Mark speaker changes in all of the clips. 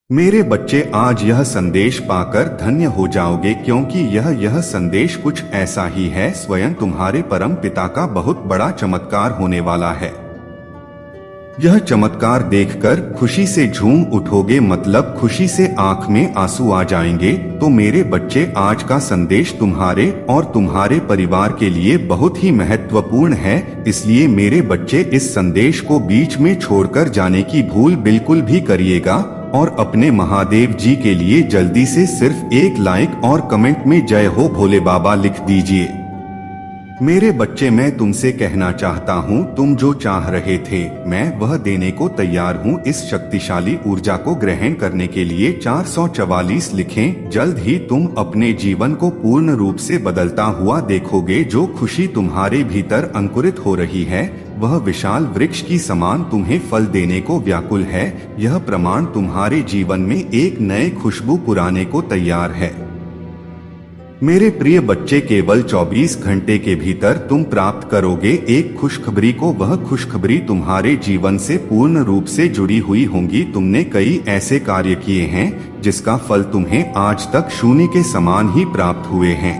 Speaker 1: मेरे बच्चे, आज यह संदेश पाकर धन्य हो जाओगे, क्योंकि यह संदेश कुछ ऐसा ही है। स्वयं तुम्हारे परम पिता का बहुत बड़ा चमत्कार होने वाला है। यह चमत्कार देखकर खुशी से झूम उठोगे, मतलब खुशी से आंख में आंसू आ जाएंगे। तो मेरे बच्चे, आज का संदेश तुम्हारे और तुम्हारे परिवार के लिए बहुत ही महत्वपूर्ण है। इसलिए मेरे बच्चे, इस संदेश को बीच में छोड़कर जाने की भूल बिल्कुल भी करिएगा और अपने महादेव जी के लिए जल्दी से सिर्फ एक लाइक और कमेंट में जय हो भोले बाबा लिख दीजिए। मेरे बच्चे, मैं तुमसे कहना चाहता हूँ, तुम जो चाह रहे थे मैं वह देने को तैयार हूँ। इस शक्तिशाली ऊर्जा को ग्रहण करने के लिए 444 लिखें। जल्द ही तुम अपने जीवन को पूर्ण रूप से बदलता हुआ देखोगे। जो खुशी तुम्हारे भीतर अंकुरित हो रही है वह विशाल वृक्ष की समान तुम्हें फल देने को व्याकुल है। यह प्रमाण तुम्हारे जीवन में एक नए खुशबू पुराने को तैयार है। मेरे प्रिय बच्चे, केवल 24 घंटे के भीतर तुम प्राप्त करोगे एक खुशखबरी को। वह खुशखबरी तुम्हारे जीवन से पूर्ण रूप से जुड़ी हुई होंगी। तुमने कई ऐसे कार्य किए हैं जिसका फल तुम्हें आज तक शून्य के समान ही प्राप्त हुए हैं।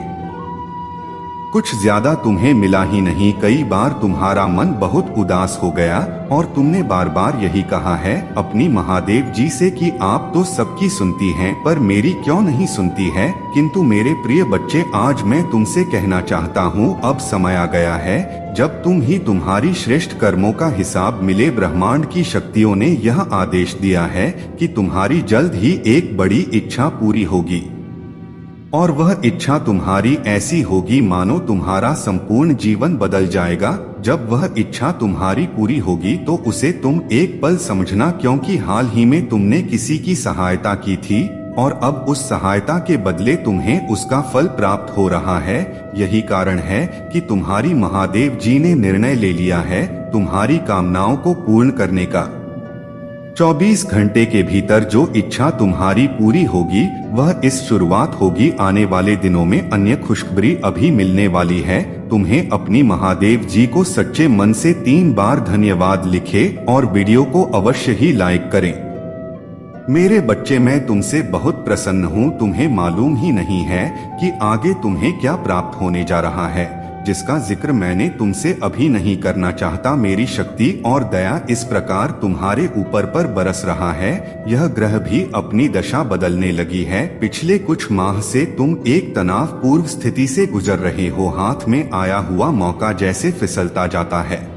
Speaker 1: कुछ ज्यादा तुम्हें मिला ही नहीं। कई बार तुम्हारा मन बहुत उदास हो गया और तुमने बार बार यही कहा है अपनी महादेव जी से कि आप तो सबकी सुनती हैं, पर मेरी क्यों नहीं सुनती है। किंतु मेरे प्रिय बच्चे, आज मैं तुमसे कहना चाहता हूँ, अब समय आ गया है जब तुम ही तुम्हारी श्रेष्ठ कर्मों का हिसाब मिले। ब्रह्मांड की शक्तियों ने यह आदेश दिया है कि तुम्हारी जल्द ही एक बड़ी इच्छा पूरी होगी, और वह इच्छा तुम्हारी ऐसी होगी मानो तुम्हारा संपूर्ण जीवन बदल जाएगा। जब वह इच्छा तुम्हारी पूरी होगी तो उसे तुम एक पल समझना, क्योंकि हाल ही में तुमने किसी की सहायता की थी और अब उस सहायता के बदले तुम्हें उसका फल प्राप्त हो रहा है। यही कारण है कि तुम्हारी महादेव जी ने निर्णय ले लिया है तुम्हारी कामनाओं को पूर्ण करने का। 24 घंटे के भीतर जो इच्छा तुम्हारी पूरी होगी वह इस शुरुआत होगी। आने वाले दिनों में अन्य खुशखबरी अभी मिलने वाली है। तुम्हें अपनी महादेव जी को सच्चे मन से 3 बार धन्यवाद लिखे और वीडियो को अवश्य ही लाइक करें। मेरे बच्चे, मैं तुमसे बहुत प्रसन्न हूँ। तुम्हें मालूम ही नहीं है कि आगे तुम्हें क्या प्राप्त होने जा रहा है, जिसका जिक्र मैंने तुमसे अभी नहीं करना चाहता। मेरी शक्ति और दया इस प्रकार तुम्हारे ऊपर पर बरस रहा है। यह ग्रह भी अपनी दशा बदलने लगी है। पिछले कुछ माह से तुम एक तनाव पूर्व स्थिति से गुजर रहे हो। हाथ में आया हुआ मौका जैसे फिसलता जाता है।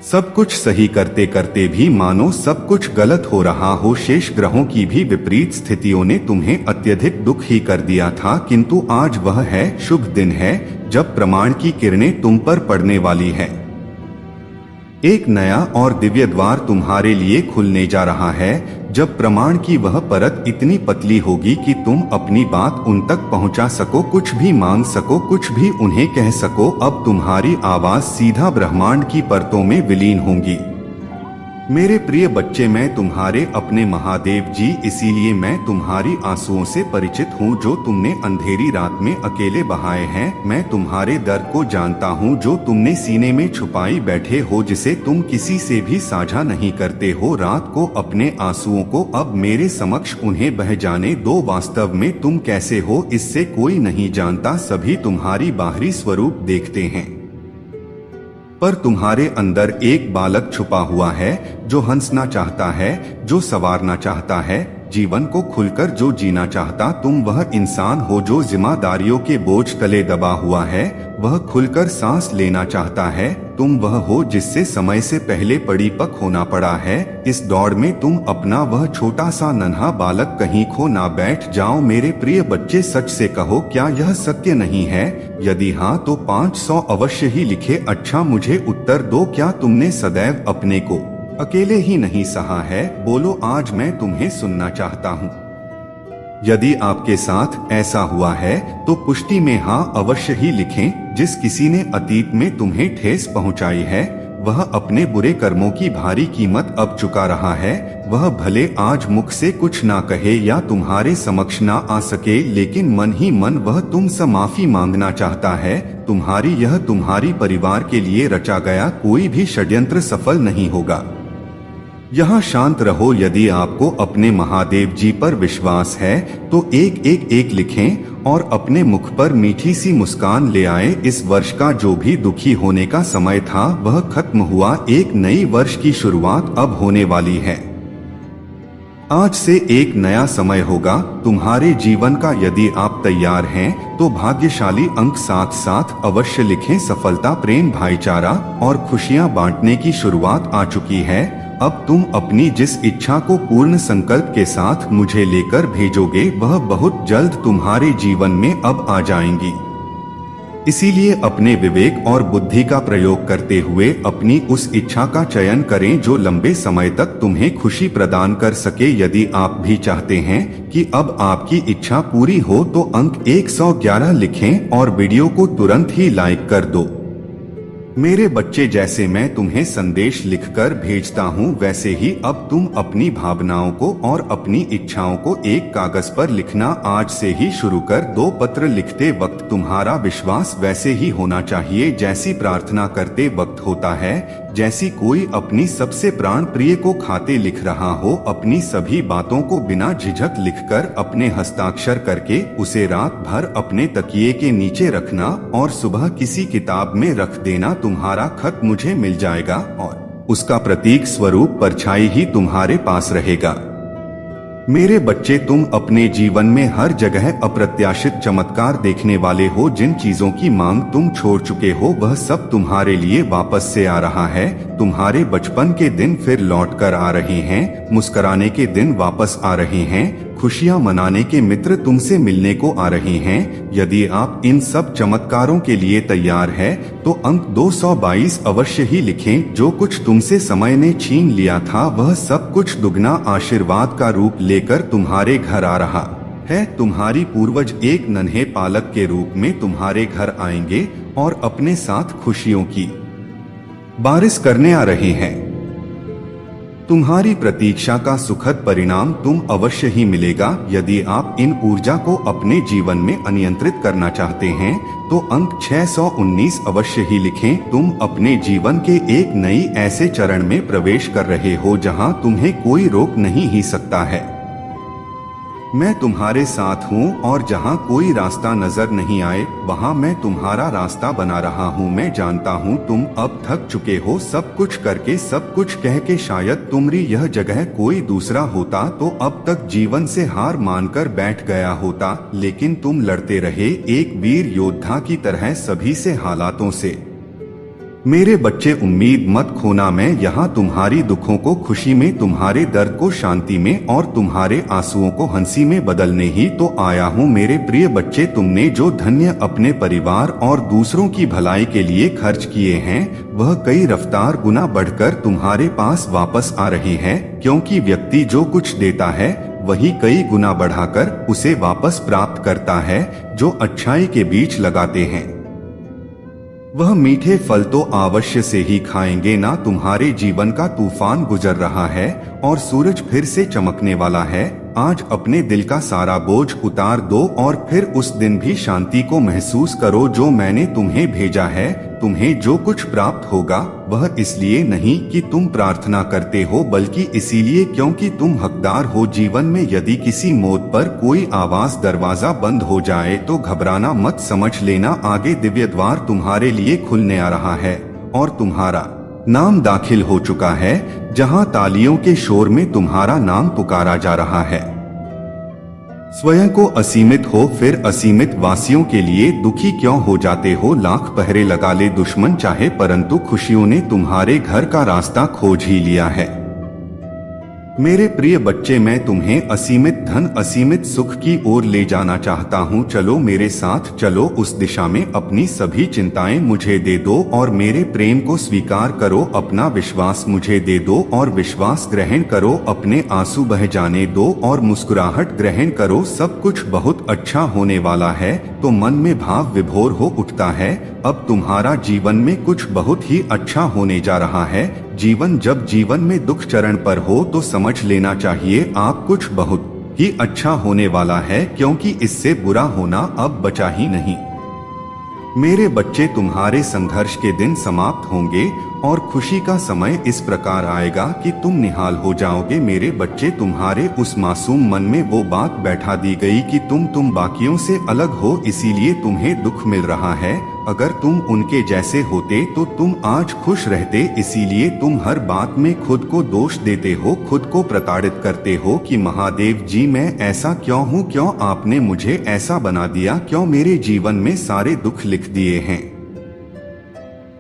Speaker 1: सब कुछ सही करते करते भी मानो सब कुछ गलत हो रहा हो। शेष ग्रहों की भी विपरीत स्थितियों ने तुम्हें अत्यधिक दुख ही कर दिया था, किंतु आज वह है शुभ दिन है जब प्रमाण की किरणें तुम पर पड़ने वाली है। एक नया और दिव्य द्वार तुम्हारे लिए खुलने जा रहा है, जब प्रमाण की वह परत इतनी पतली होगी कि तुम अपनी बात उन तक पहुंचा सको, कुछ भी मांग सको, कुछ भी उन्हें कह सको। अब तुम्हारी आवाज सीधा ब्रह्मांड की परतों में विलीन होंगी। मेरे प्रिय बच्चे, मैं तुम्हारे अपने महादेव जी, इसीलिए मैं तुम्हारी आंसुओं से परिचित हूँ जो तुमने अंधेरी रात में अकेले बहाए हैं। मैं तुम्हारे दर्द को जानता हूँ जो तुमने सीने में छुपाई बैठे हो, जिसे तुम किसी से भी साझा नहीं करते हो। रात को अपने आंसुओं को अब मेरे समक्ष उन्हें बह जाने दो। वास्तव में तुम कैसे हो इससे कोई नहीं जानता, सभी तुम्हारी बाहरी स्वरूप देखते हैं, पर तुम्हारे अंदर एक बालक छुपा हुआ है जो हंसना चाहता है, जो संवारना चाहता है, जीवन को खुलकर जो जीना चाहता। तुम वह इंसान हो जो जिम्मेदारियों के बोझ तले दबा हुआ है, वह खुलकर सांस लेना चाहता है। तुम वह हो जिससे समय से पहले परिपक्व होना पड़ा है। इस दौड़ में तुम अपना वह छोटा सा नन्हा बालक कहीं खो ना बैठ जाओ। मेरे प्रिय बच्चे, सच से कहो, क्या यह सत्य नहीं है? यदि हाँ तो 500 अवश्य ही लिखे। अच्छा, मुझे उत्तर दो, क्या तुमने सदैव अपने को अकेले ही नहीं सहा है? बोलो, आज मैं तुम्हें सुनना चाहता हूँ। यदि आपके साथ ऐसा हुआ है तो पुष्टि में हाँ अवश्य ही लिखें। जिस किसी ने अतीत में तुम्हें ठेस पहुंचाई है वह अपने बुरे कर्मों की भारी कीमत अब चुका रहा है। वह भले आज मुख से कुछ ना कहे या तुम्हारे समक्ष ना आ सके, लेकिन मन ही मन वह तुमसे माफी मांगना चाहता है। तुम्हारी परिवार के लिए रचा गया कोई भी षड्यंत्र सफल नहीं होगा। यहाँ शांत रहो। यदि आपको अपने महादेव जी पर विश्वास है तो 111 लिखें और अपने मुख पर मीठी सी मुस्कान ले आए। इस वर्ष का जो भी दुखी होने का समय था वह खत्म हुआ। एक नई वर्ष की शुरुआत अब होने वाली है। आज से एक नया समय होगा तुम्हारे जीवन का। यदि आप तैयार हैं तो भाग्यशाली अंक 7 अवश्य लिखें। सफलता, प्रेम, भाईचारा और खुशियां बांटने की शुरुआत आ चुकी है। अब तुम अपनी जिस इच्छा को पूर्ण संकल्प के साथ मुझे लेकर भेजोगे वह बहुत जल्द तुम्हारे जीवन में अब आ जाएंगी। इसीलिए अपने विवेक और बुद्धि का प्रयोग करते हुए अपनी उस इच्छा का चयन करें जो लंबे समय तक तुम्हें खुशी प्रदान कर सके। यदि आप भी चाहते हैं कि अब आपकी इच्छा पूरी हो तो अंक 111 लिखें और वीडियो को तुरंत ही लाइक कर दो। मेरे बच्चे, जैसे मैं तुम्हें संदेश लिखकर भेजता हूँ वैसे ही अब तुम अपनी भावनाओं को और अपनी इच्छाओं को एक कागज पर लिखना आज से ही शुरू कर दो। पत्र लिखते वक्त तुम्हारा विश्वास वैसे ही होना चाहिए जैसी प्रार्थना करते वक्त होता है। जैसी कोई अपनी सबसे प्राण प्रिय को खाते लिख रहा हो। अपनी सभी बातों को बिना झिझक लिखकर अपने हस्ताक्षर करके उसे रात भर अपने तकिए के नीचे रखना और सुबह किसी किताब में रख देना। तुम्हारा खत मुझे मिल जाएगा और उसका प्रतीक स्वरूप परछाई ही तुम्हारे पास रहेगा। मेरे बच्चे, तुम अपने जीवन में हर जगह अप्रत्याशित चमत्कार देखने वाले हो। जिन चीजों की मांग तुम छोड़ चुके हो वह सब तुम्हारे लिए वापस से आ रहा है। तुम्हारे बचपन के दिन फिर लौट कर आ रहे हैं। मुस्कुराने के दिन वापस आ रहे हैं। खुशियां मनाने के मित्र तुमसे मिलने को आ रहे हैं। यदि आप इन सब चमत्कारों के लिए तैयार है तो अंक 222 अवश्य ही लिखें। जो कुछ तुमसे समय ने छीन लिया था वह सब कुछ दुगना आशीर्वाद का रूप लेकर तुम्हारे घर आ रहा है। तुम्हारी पूर्वज एक नन्हे पालक के रूप में तुम्हारे घर आएंगे और अपने साथ खुशियों की बारिश करने आ रहे हैं। तुम्हारी प्रतीक्षा का सुखद परिणाम तुम अवश्य ही मिलेगा। यदि आप इन ऊर्जा को अपने जीवन में अनियंत्रित करना चाहते हैं तो अंक 619 अवश्य ही लिखें। तुम अपने जीवन के एक नई ऐसे चरण में प्रवेश कर रहे हो जहां तुम्हें कोई रोक नहीं ही सकता है। मैं तुम्हारे साथ हूँ और जहाँ कोई रास्ता नजर नहीं आए वहाँ मैं तुम्हारा रास्ता बना रहा हूँ। मैं जानता हूँ तुम अब थक चुके हो सब कुछ करके, सब कुछ कह के। शायद तुम्हारी यह जगह कोई दूसरा होता तो अब तक जीवन से हार मानकर बैठ गया होता, लेकिन तुम लड़ते रहे एक वीर योद्धा की तरह सभी से, हालातों से। मेरे बच्चे, उम्मीद मत खोना। मैं यहाँ तुम्हारी दुखों को खुशी में, तुम्हारे दर्द को शांति में और तुम्हारे आंसुओं को हंसी में बदलने ही तो आया हूँ। मेरे प्रिय बच्चे, तुमने जो धन्य अपने परिवार और दूसरों की भलाई के लिए खर्च किए हैं वह कई रफ्तार गुना बढ़कर तुम्हारे पास वापस आ रहे हैं। क्योंकि व्यक्ति जो कुछ देता है वही कई गुना बढ़ाकर उसे वापस प्राप्त करता है। जो अच्छाई के बीज लगाते हैं वह मीठे फल तो अवश्य से ही खाएंगे ना। तुम्हारे जीवन का तूफान गुजर रहा है और सूरज फिर से चमकने वाला है। आज अपने दिल का सारा बोझ उतार दो और फिर उस दिन भी शांति को महसूस करो जो मैंने तुम्हें भेजा है। तुम्हें जो कुछ प्राप्त होगा वह इसलिए नहीं कि तुम प्रार्थना करते हो बल्कि इसीलिए क्योंकि तुम हकदार हो। जीवन में यदि किसी मौत पर कोई आवाज दरवाजा बंद हो जाए तो घबराना मत, समझ लेना आगे दिव्य द्वार तुम्हारे लिए खुलने आ रहा है और तुम्हारा नाम दाखिल हो चुका है। जहां तालियों के शोर में तुम्हारा नाम पुकारा जा रहा है। स्वयं को असीमित हो फिर असीमित वासियों के लिए दुखी क्यों हो जाते हो। लाख पहरे लगा ले दुश्मन चाहे, परंतु खुशियों ने तुम्हारे घर का रास्ता खोज ही लिया है। मेरे प्रिय बच्चे, मैं तुम्हें असीमित धन, असीमित सुख की ओर ले जाना चाहता हूँ। चलो मेरे साथ, चलो उस दिशा में। अपनी सभी चिंताएं मुझे दे दो और मेरे प्रेम को स्वीकार करो। अपना विश्वास मुझे दे दो और विश्वास ग्रहण करो। अपने आंसू बह जाने दो और मुस्कुराहट ग्रहण करो। सब कुछ बहुत अच्छा होने वाला है। तो मन में भाव विभोर हो उठता है। अब तुम्हारा जीवन में कुछ बहुत ही अच्छा होने जा रहा है। जब जीवन में दुख चरण पर हो तो समझ लेना चाहिए आप कुछ बहुत ही अच्छा होने वाला है, क्योंकि इससे बुरा होना अब बचा ही नहीं। मेरे बच्चे, तुम्हारे संघर्ष के दिन समाप्त होंगे और खुशी का समय इस प्रकार आएगा कि तुम निहाल हो जाओगे। मेरे बच्चे, तुम्हारे उस मासूम मन में वो बात बैठा दी गई कि तुम बाकियों से अलग हो, इसीलिए तुम्हें दुख मिल रहा है। अगर तुम उनके जैसे होते तो तुम आज खुश रहते, इसीलिए तुम हर बात में खुद को दोष देते हो, खुद को प्रताड़ित करते हो कि महादेव जी मैं ऐसा क्यों हूँ, क्यों आपने मुझे ऐसा बना दिया, क्यों मेरे जीवन में सारे दुख लिख दिए हैं।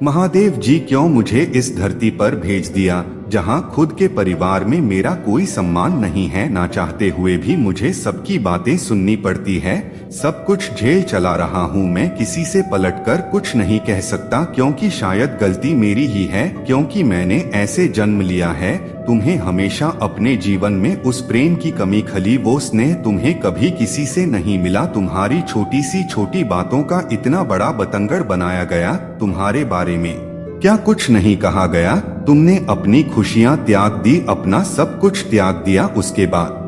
Speaker 1: महादेव जी क्यों मुझे इस धरती पर भेज दिया जहां खुद के परिवार में मेरा कोई सम्मान नहीं है। ना चाहते हुए भी मुझे सबकी बातें सुननी पड़ती है, सब कुछ झेल चला रहा हूं मैं, किसी से पलटकर कुछ नहीं कह सकता क्योंकि शायद गलती मेरी ही है, क्योंकि मैंने ऐसे जन्म लिया है। तुम्हें हमेशा अपने जीवन में उस प्रेम की कमी खली, वो स्नेह तुम्हें कभी किसी से नहीं मिला। तुम्हारी छोटी सी छोटी बातों का इतना बड़ा बतंगड़ बनाया गया। तुम्हारे बारे में क्या कुछ नहीं कहा गया। तुमने अपनी खुशियां त्याग दी, अपना सब कुछ त्याग दिया, उसके बाद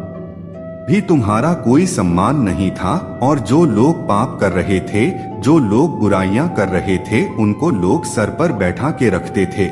Speaker 1: भी तुम्हारा कोई सम्मान नहीं था। और जो लोग पाप कर रहे थे, जो लोग बुराइयां कर रहे थे, उनको लोग सर पर बैठा के रखते थे।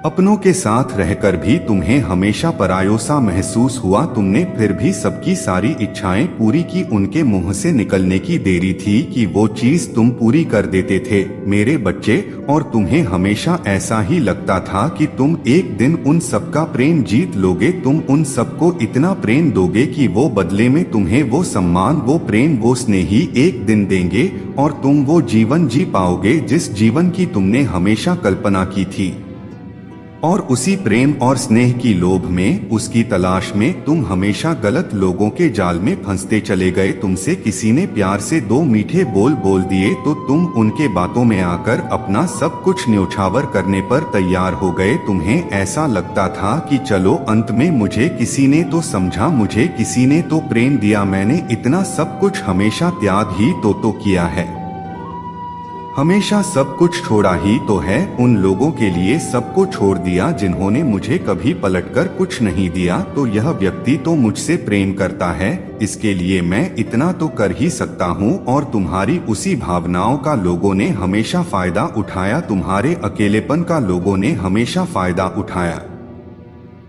Speaker 1: अपनों के साथ रहकर भी तुम्हें हमेशा परायों सा महसूस हुआ। तुमने फिर भी सबकी सारी इच्छाएं पूरी की, उनके मुंह से निकलने की देरी थी कि वो चीज तुम पूरी कर देते थे मेरे बच्चे। और तुम्हें हमेशा ऐसा ही लगता था कि तुम एक दिन उन सबका प्रेम जीत लोगे, तुम उन सबको इतना प्रेम दोगे कि वो बदले में तुम्हें वो सम्मान, वो प्रेम, वो स्नेही एक दिन देंगे और तुम वो जीवन जी पाओगे जिस जीवन की तुमने हमेशा कल्पना की थी। और उसी प्रेम और स्नेह की लोभ में, उसकी तलाश में तुम हमेशा गलत लोगों के जाल में फंसते चले गए। तुमसे किसी ने प्यार से दो मीठे बोल बोल दिए तो तुम उनके बातों में आकर अपना सब कुछ न्योछावर करने पर तैयार हो गए। तुम्हें ऐसा लगता था कि चलो अंत में मुझे किसी ने तो समझा, मुझे किसी ने तो प्रेम दिया, मैंने इतना सब कुछ हमेशा त्याग ही तो किया है, हमेशा सब कुछ छोड़ा ही तो है। उन लोगों के लिए सबको छोड़ दिया जिन्होंने मुझे कभी पलटकर कुछ नहीं दिया। तो यह व्यक्ति तो मुझसे प्रेम करता है, इसके लिए मैं इतना तो कर ही सकता हूँ। और तुम्हारी उसी भावनाओं का लोगों ने हमेशा फायदा उठाया, तुम्हारे अकेलेपन का लोगों ने हमेशा फायदा उठाया।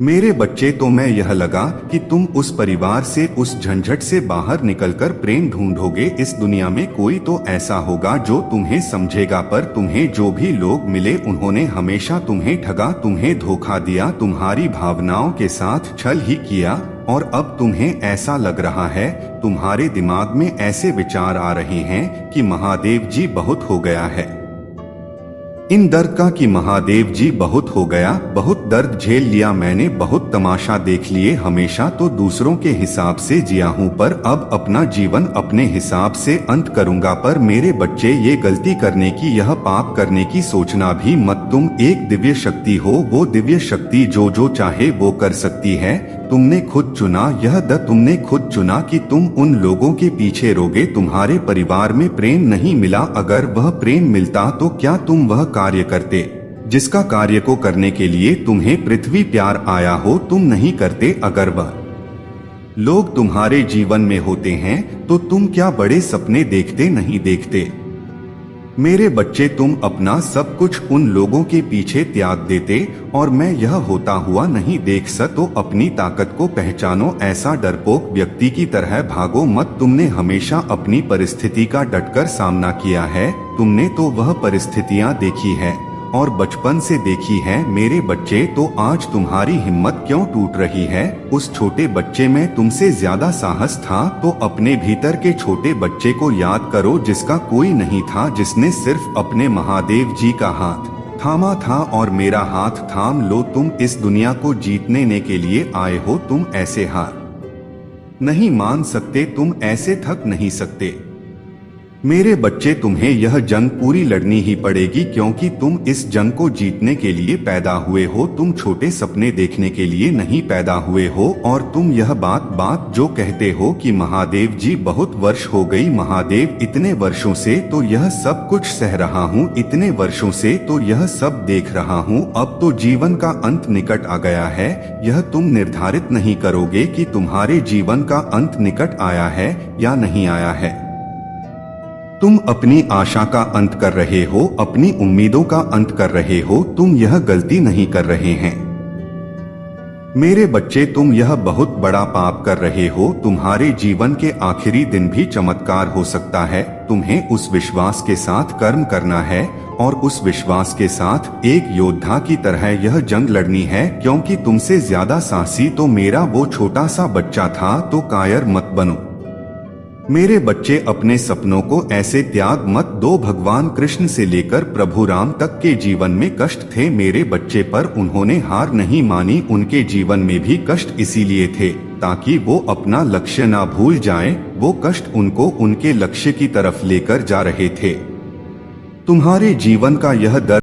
Speaker 1: मेरे बच्चे, तो मैं यह लगा कि तुम उस परिवार से, उस झंझट से बाहर निकलकर प्रेम ढूंढोगे। इस दुनिया में कोई तो ऐसा होगा जो तुम्हें समझेगा, पर तुम्हें जो भी लोग मिले उन्होंने हमेशा तुम्हें ठगा, तुम्हें धोखा दिया, तुम्हारी भावनाओं के साथ छल ही किया। और अब तुम्हें ऐसा लग रहा है, तुम्हारे दिमाग में ऐसे विचार आ रहे हैं कि महादेव जी बहुत हो गया है, इन दर्द का कि महादेव जी बहुत हो गया, बहुत दर्द झेल लिया मैंने, बहुत तमाशा देख लिए, हमेशा तो दूसरों के हिसाब से जिया हूँ पर अब अपना जीवन अपने हिसाब से अंत करूँगा। पर मेरे बच्चे, ये गलती करने की, यह पाप करने की सोचना भी मत। तुम एक दिव्य शक्ति हो, वो दिव्य शक्ति जो चाहे वो कर सकती है। तुमने खुद चुना तुमने खुद चुना कि तुम उन लोगों के पीछे रोगे। तुम्हारे परिवार में प्रेम नहीं मिला, अगर वह प्रेम मिलता तो क्या तुम वह कार्य करते जिसका कार्य को करने के लिए तुम्हें पृथ्वी प्यार आया हो? तुम नहीं करते। अगर वह लोग तुम्हारे जीवन में होते हैं तो तुम क्या बड़े सपने देखते नहीं देखते? मेरे बच्चे, तुम अपना सब कुछ उन लोगों के पीछे त्याग देते और मैं यह होता हुआ नहीं देख तो अपनी ताकत को पहचानो, ऐसा डरपोक व्यक्ति की तरह भागो मत। तुमने हमेशा अपनी परिस्थिति का डटकर सामना किया है, तुमने तो वह परिस्थितियां देखी है और बचपन से देखी है। मेरे बच्चे, तो आज तुम्हारी हिम्मत क्यों टूट रही है? उस छोटे बच्चे में तुमसे ज्यादा साहस था तो अपने भीतर के छोटे बच्चे को याद करो जिसका कोई नहीं था, जिसने सिर्फ अपने महादेव जी का हाथ थामा था और मेरा हाथ थाम लो। तुम इस दुनिया को जीतने के लिए आए हो, तुम ऐसे हार नहीं मान सकते, तुम ऐसे थक नहीं सकते। मेरे बच्चे, तुम्हें यह जंग पूरी लड़नी ही पड़ेगी क्योंकि तुम इस जंग को जीतने के लिए पैदा हुए हो, तुम छोटे सपने देखने के लिए नहीं पैदा हुए हो। और तुम यह बात जो कहते हो कि महादेव जी बहुत वर्ष हो गई, महादेव इतने वर्षों से तो यह सब कुछ सह रहा हूँ, इतने वर्षों से तो यह सब देख रहा हूँ, अब तो जीवन का अंत निकट आ गया है। यह तुम निर्धारित नहीं करोगे कि तुम्हारे जीवन का अंत निकट आया है या नहीं आया है। तुम अपनी आशा का अंत कर रहे हो, अपनी उम्मीदों का अंत कर रहे हो। तुम यह गलती नहीं कर रहे हैं मेरे बच्चे, तुम यह बहुत बड़ा पाप कर रहे हो। तुम्हारे जीवन के आखिरी दिन भी चमत्कार हो सकता है। तुम्हें उस विश्वास के साथ कर्म करना है और उस विश्वास के साथ एक योद्धा की तरह यह जंग लड़नी है, क्योंकि तुमसे ज्यादा साहसी तो मेरा वो छोटा सा बच्चा था। तो कायर मत बनो मेरे बच्चे, अपने सपनों को ऐसे त्याग मत दो। भगवान कृष्ण से लेकर प्रभु राम तक के जीवन में कष्ट थे मेरे बच्चे, पर उन्होंने हार नहीं मानी। उनके जीवन में भी कष्ट इसीलिए थे ताकि वो अपना लक्ष्य ना भूल जाएं। वो कष्ट उनको उनके लक्ष्य की तरफ लेकर जा रहे थे। तुम्हारे जीवन का यह दर्द